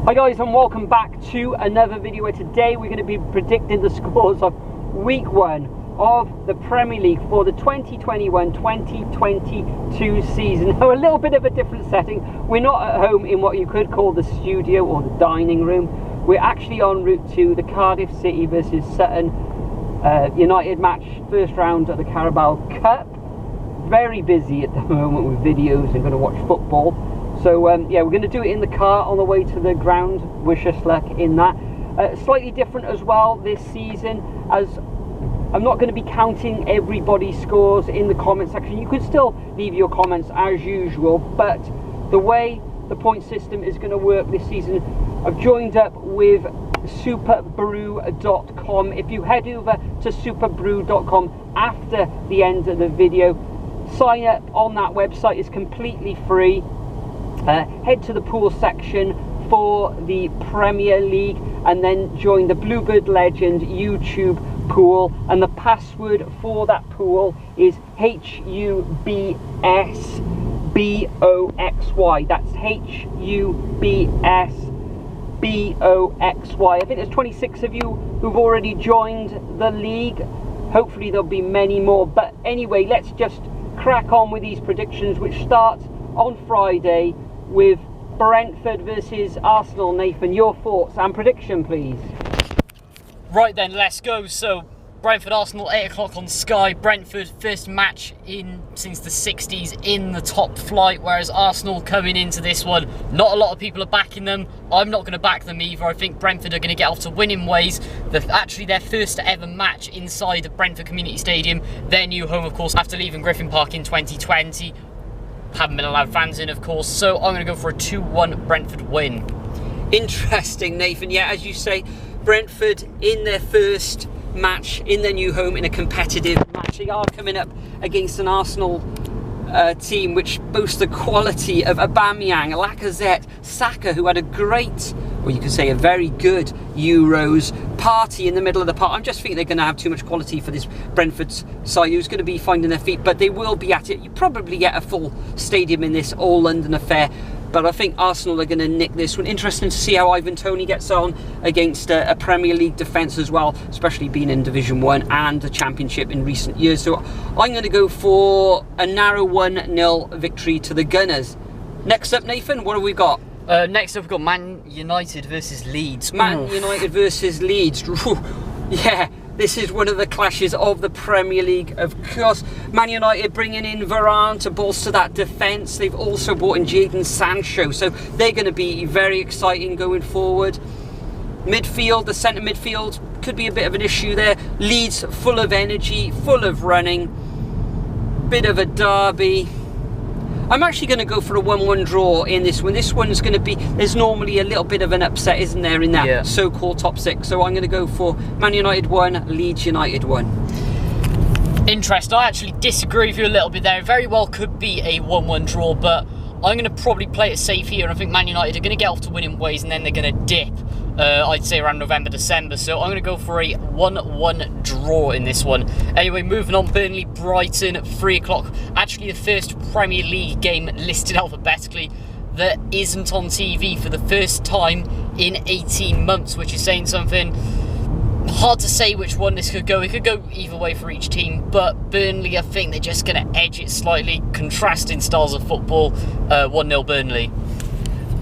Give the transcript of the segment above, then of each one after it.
Hi guys, and welcome back to another video where today we're going to be predicting the scores of week 1 of the Premier League for the 2021-2022 season. Now, a little bit of a different setting. We're not at home in what you could call the studio or the dining room. We're actually en route to the Cardiff City versus Sutton United match, first round of the Carabao Cup. Very busy at the moment with videos and going to watch football. So yeah, we're going to do it in the car on the way to the ground. Wish us luck in that. Slightly different as well this season, as I'm not going to be counting everybody's scores in the comment section. You could still leave your comments as usual, but the way the point system is going to work this season, I've joined up with superbrew.com. If you head over to superbrew.com after the end of the video, sign up on that website. It's completely free. Head to the pool section for the Premier League and then join the Bluebird Legend YouTube pool, and the password for that pool is HUBSBOXY. That's HUBSBOXY. I think there's 26 of you who've already joined the league. Hopefully there'll be many more, but anyway, let's just crack on with these predictions, which start on Friday with Brentford versus Arsenal. Nathan, your thoughts and prediction, please. Right then, let's go. So, Brentford Arsenal, 8 o'clock on Sky. Brentford, first match since the 60s in the top flight, whereas Arsenal coming into this one, not a lot of people are backing them. I'm not going to back them either. I think Brentford are going to get off to winning ways. Actually their first ever match inside the Brentford Community Stadium, their new home, of course, after leaving Griffin Park in 2020. Haven't been allowed fans in, of course, so I'm going to go for a 2-1 Brentford win. Interesting, Nathan. Yeah, as you say, Brentford in their first match in their new home in a competitive match. They are coming up against an Arsenal team which boasts the quality of Aubameyang, Lacazette, Saka, who had a great, or you could say a very good Euros party in the middle of the park. I'm just thinking they're going to have too much quality for this Brentford's side, who's going to be finding their feet, but they will be at it. You probably get a full stadium in this all-London affair, but I think Arsenal are going to nick this one. Interesting to see how Ivan Toney gets on against a Premier League defence as well, especially being in Division 1 and the Championship in recent years. So I'm going to go for a narrow 1-0 victory to the Gunners. Next up, Nathan, what have we got? Next up, we've got Man United versus Leeds. Man United versus Leeds. Yeah, this is one of the clashes of the Premier League, of course. Man United bringing in Varane to bolster that defence. They've also brought in Jadon Sancho, so they're going to be very exciting going forward. Midfield, the centre midfield, could be a bit of an issue there. Leeds full of energy, full of running. Bit of a derby. I'm actually going to go for a 1-1 draw in this one. This one's going to be, there's normally a little bit of an upset, isn't there, in that so-called top 6. So I'm going to go for Man United 1, Leeds United 1. Interesting. I actually disagree with you a little bit there. It very well could be a 1-1 draw, but I'm going to probably play it safe here, and I think Man United are going to get off to winning ways, and then they're going to dip, I'd say around November, December. So I'm going to go for a 1-1 draw in this one. Anyway, moving on, Burnley, Brighton at 3 o'clock. Actually the first Premier League game listed alphabetically that isn't on TV for the first time in 18 months, which is saying something. Hard to say which one this could go. It could go either way for each team, but Burnley, I think they're just going to edge it slightly. Contrasting styles of football. 1-0 Burnley.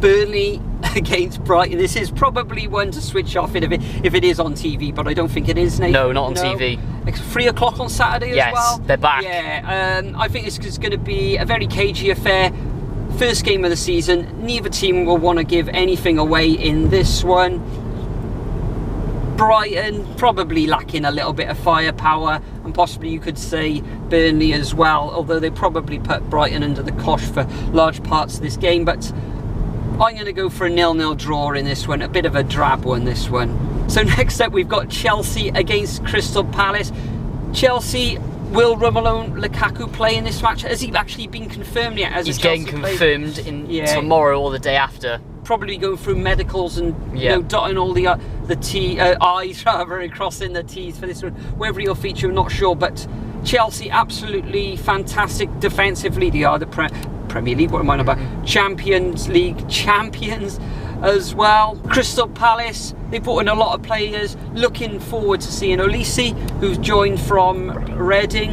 Burnley against Brighton. This is probably one to switch off if it is on TV, but I don't think it is, Nathan. No, not on TV. It's 3 o'clock on Saturday as well. Yes, they're back. Yeah, I think this is going to be a very cagey affair. First game of the season. Neither team will want to give anything away in this one. Brighton probably lacking a little bit of firepower, and possibly you could say Burnley as well, although they probably put Brighton under the cosh for large parts of this game. But I'm going to go for a 0-0 draw in this one, a bit of a drab one, this one. So next up we've got Chelsea against Crystal Palace. Chelsea, will Romelu Lukaku play in this match? Has he actually been confirmed yet? He's getting confirmed tomorrow or the day after. Probably going through medicals and dotting all the I's rather, and crossing the T's for this one. Whether he'll feature, I'm not sure, but Chelsea absolutely fantastic defensively. They are the Premier League, what am I on about? Champions League champions. as well. Crystal Palace, they brought in a lot of players. Looking forward to seeing Olise, who's joined from Reading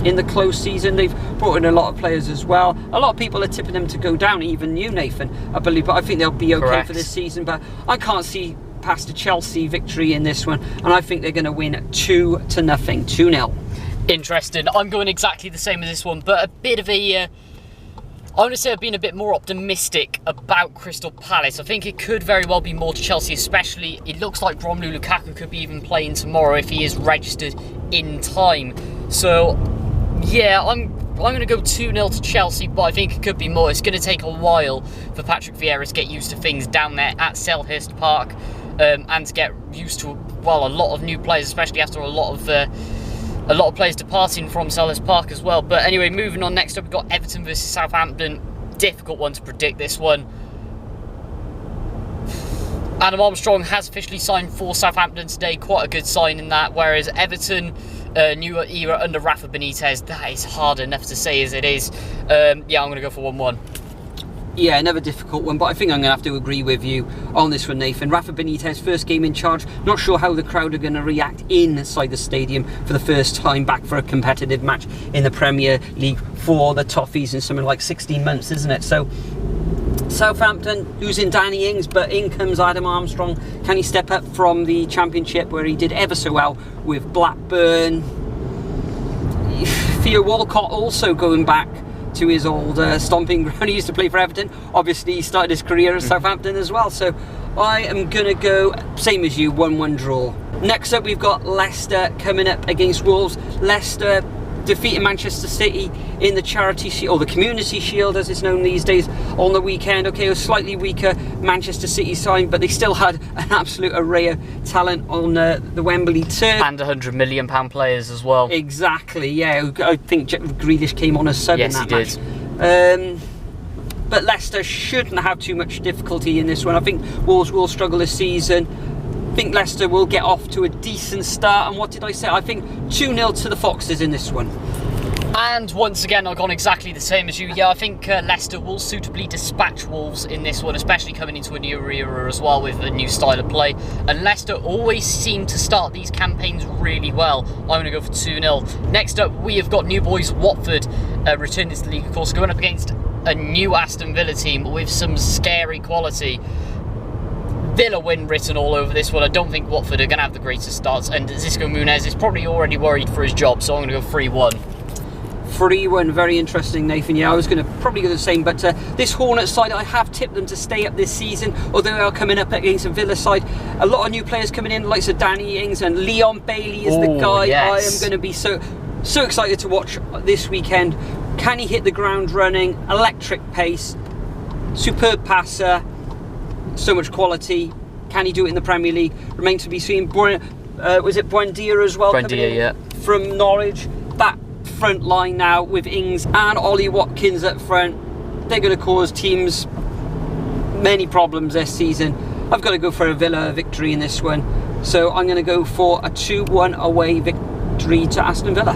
in the close season. They've brought in a lot of players as well. A lot of people are tipping them to go down, even you, Nathan, I believe, but I think they'll be okay Correct. for this season. But I can't see past a Chelsea victory in this one, and I think they're going to win 2-0, 2-0. Interesting. I'm going exactly the same as this one, but a bit of a... I want to say I've been a bit more optimistic about Crystal Palace. I think it could very well be more to Chelsea, especially it looks like Romelu Lukaku could be even playing tomorrow if he is registered in time. So, yeah, I'm going to go 2-0 to Chelsea, but I think it could be more. It's going to take a while for Patrick Vieira to get used to things down there at Selhurst Park, and to get used to, well, a lot of new players, especially after a lot of players departing from Selhurst Park as well. But anyway, moving on, next up we've got Everton versus Southampton. Difficult one to predict, this one. Adam Armstrong has officially signed for Southampton today. Quite a good sign in that. Whereas Everton, new era under Rafa Benitez, that is hard enough to say as it is. Yeah, I'm going to go for 1-1. Yeah, another difficult one, but I think I'm going to have to agree with you on this one, Nathan. Rafa Benitez, first game in charge. Not sure how the crowd are going to react inside the stadium for the first time back for a competitive match in the Premier League for the Toffees in something like 16 months, isn't it? So, Southampton losing Danny Ings, but in comes Adam Armstrong. Can he step up from the Championship where he did ever so well with Blackburn? Theo Walcott also going back to his old stomping ground. He used to play for Everton. Obviously, he started his career at Southampton as well. So I am going to go, same as you, 1-1 draw. Next up, we've got Leicester coming up against Wolves. Leicester defeating Manchester City in the Charity Shield, or the Community Shield as it's known these days, on the weekend. Okay, it was slightly weaker Manchester City side, but they still had an absolute array of talent on the Wembley turf. And £100 million players as well. Exactly, yeah. I think Grealish came on as sub in that match. Did. But Leicester shouldn't have too much difficulty in this one. I think Wolves will struggle this season. I think Leicester will get off to a decent start. And what did I say? I think 2-0 to the Foxes in this one. And once again, I've gone exactly the same as you. Yeah, I think Leicester will suitably dispatch Wolves in this one, especially coming into a new era as well with a new style of play. And Leicester always seem to start these campaigns really well. I'm going to go for 2-0. Next up, we have got new boys Watford returning to the league, of course, going up against a new Aston Villa team with some scary quality. Villa win written all over this one. I don't think Watford are going to have the greatest starts, and Xisco Munez is probably already worried for his job, so I'm going to go 3-1. 3-1, very interesting, Nathan. Yeah, I was going to probably go the same, but this Hornets side, I have tipped them to stay up this season, although they are coming up against a Villa side. A lot of new players coming in, like Danny Ings, and Leon Bailey is the guy. Yes. I am going to be so excited to watch this weekend. Can he hit the ground running? Electric pace, superb passer, so much quality. Can he do it in the Premier League? Remains to be seen. Was it Buendia as well? Buendia, yeah. From Norwich. That front line now with Ings and Ollie Watkins up front, they're going to cause teams many problems this season. I've got to go for a Villa victory in this one, so I'm going to go for a 2-1 away victory to Aston Villa.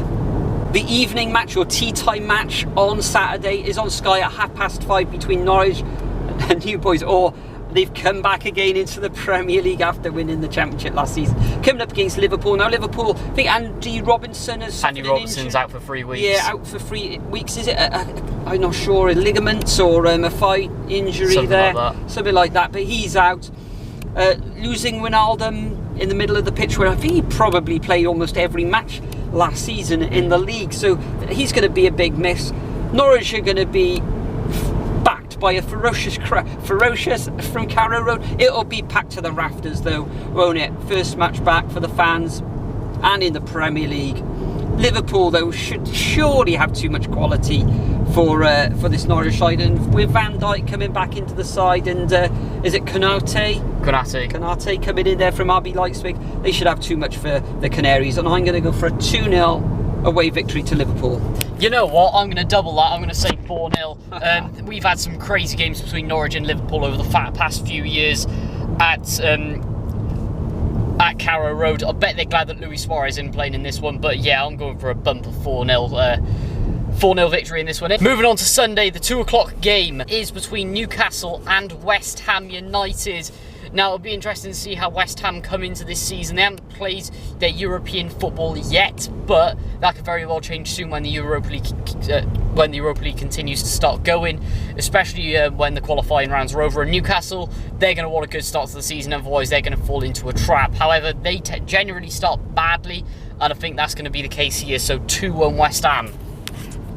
The evening match, or tea time match, on Saturday is on Sky at 5:30 between Norwich and New Boys, or they've come back again into the Premier League after winning the Championship last season. Coming up against Liverpool. Now Liverpool, I think Andy Robertson has suffered Andy Robertson's out for 3 weeks. Yeah, out for 3 weeks. Is it, I'm not sure, a ligaments or a thigh injury? Something like that, but he's out. Losing Wijnaldum in the middle of the pitch, where I think he probably played almost every match last season in the league, so he's going to be a big miss. Norwich are going to be backed by a ferocious from Carrow Road. It'll be packed to the rafters though, won't it? First match back for the fans and in the Premier League. Liverpool though should surely have too much quality for this Norwich side, and with Van Dijk coming back into the side, and is it Konate coming in there from RB Leipzig, they should have too much for the Canaries, and I'm going to go for a 2-0 away victory to Liverpool. You know what, I'm going to double that. I'm going to say 4-0. We've had some crazy games between Norwich and Liverpool over the past few years at Carrow Road. I bet they're glad that Luis Suarez isn't playing in this one, but yeah, I'm going for a bumper 4-0. 4-0 victory in this one. Moving on to Sunday, the 2 o'clock game is between Newcastle and West Ham United. Now, it'll be interesting to see how West Ham come into this season. They haven't played their European football yet, but that could very well change soon when the Europa League continues to start going, especially when the qualifying rounds are over. And Newcastle, they're going to want a good start to the season, otherwise they're going to fall into a trap. However, they generally start badly, and I think that's going to be the case here. So 2-1 West Ham.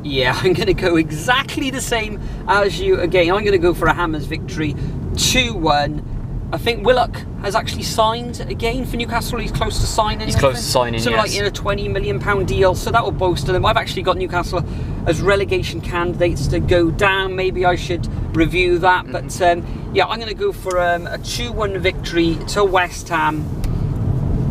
Yeah, I'm going to go exactly the same as you again. I'm going to go for a Hammers victory, 2-1. I think Willock has actually signed again for Newcastle. He's close to signing. He's close to signing, so yes. Like in a £20 million deal. So that will bolster them. I've actually got Newcastle as relegation candidates to go down. Maybe I should review that. But yeah, I'm going to go for a 2-1 victory to West Ham.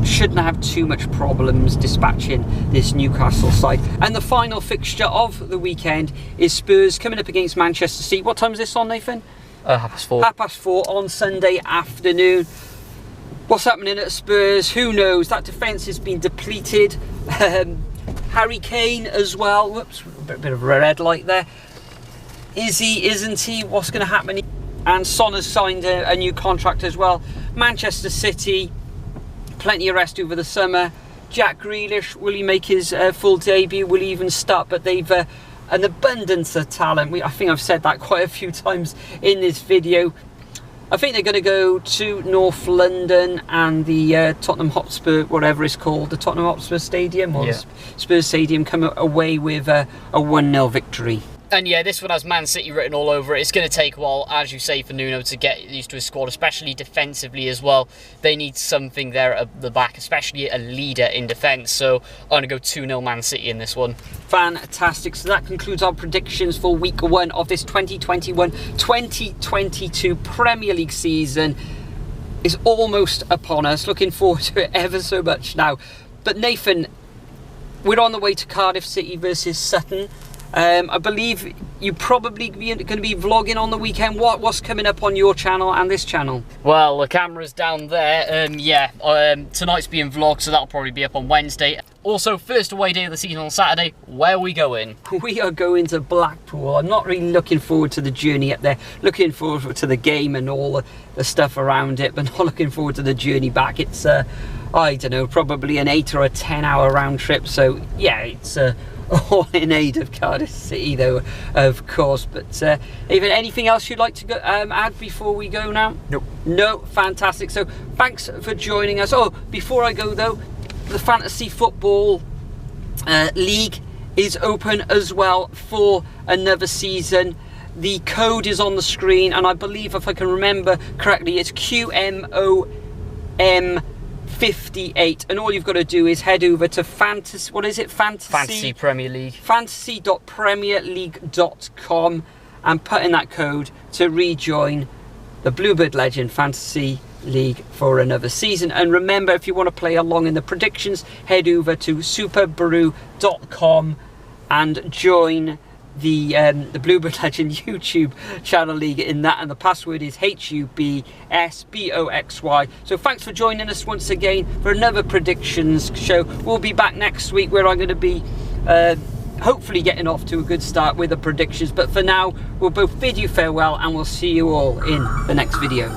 Shouldn't have too much problems dispatching this Newcastle side. And the final fixture of the weekend is Spurs coming up against Manchester City. What time is this on, Nathan? 4:30. 4:30 on Sunday afternoon. What's happening at Spurs? Who knows? That defence has been depleted. Harry Kane as well. Whoops, a bit of a red light there. Is he? Isn't he? What's going to happen? And Son has signed a new contract as well. Manchester City, plenty of rest over the summer. Jack Grealish, will he make his full debut? Will he even start? But they've an abundance of talent. I think I've said that quite a few times in this video. I think they're going to go to North London and the Tottenham Hotspur, whatever it's called, the Tottenham Hotspur Stadium or Spurs Stadium, come away with a 1-0 victory. And yeah, this one has Man City written all over it. It's going to take a while, as you say, for Nuno to get used to his squad, especially defensively as well. They need something there at the back, especially a leader in defence. So I'm going to go 2-0 Man City in this one. Fantastic. So that concludes our predictions for week 1 of this 2021-2022 Premier League season. It's almost upon us. Looking forward to it ever so much now. But Nathan, we're on the way to Cardiff City versus Sutton. I believe you're probably going to be vlogging on the weekend. What's coming up on your channel and this channel? Well, the camera's down there. Tonight's being vlogged, so that'll probably be up on Wednesday. Also, first away day of the season on Saturday. Where are we going? We are going to Blackpool. I'm not really looking forward to the journey up there. Looking forward to the game and all the stuff around it, but not looking forward to the journey back. It's, I don't know, probably an 8 or a 10-hour round trip. So, yeah, it's all in aid of Cardiff City, though, of course. But even anything else you'd like to go, add before we go now? Nope. No, fantastic. So thanks for joining us. Oh, before I go though, the Fantasy Football League is open as well for another season. The code is on the screen, and I believe, if I can remember correctly, it's QMOM58, and all you've got to do is head over to Fantasy Premier League, fantasy.premierleague.com, and put in that code to rejoin the Bluebird Legend Fantasy League for another season. And remember, if you want to play along in the predictions, head over to superbrew.com and join the Bluebird Legend YouTube channel league in that, and the password is HUBSBOXY. So thanks for joining us once again for another predictions show. We'll be back next week, where I'm going to be hopefully getting off to a good start with the predictions. But for now, we'll both bid you farewell, and we'll see you all in the next video.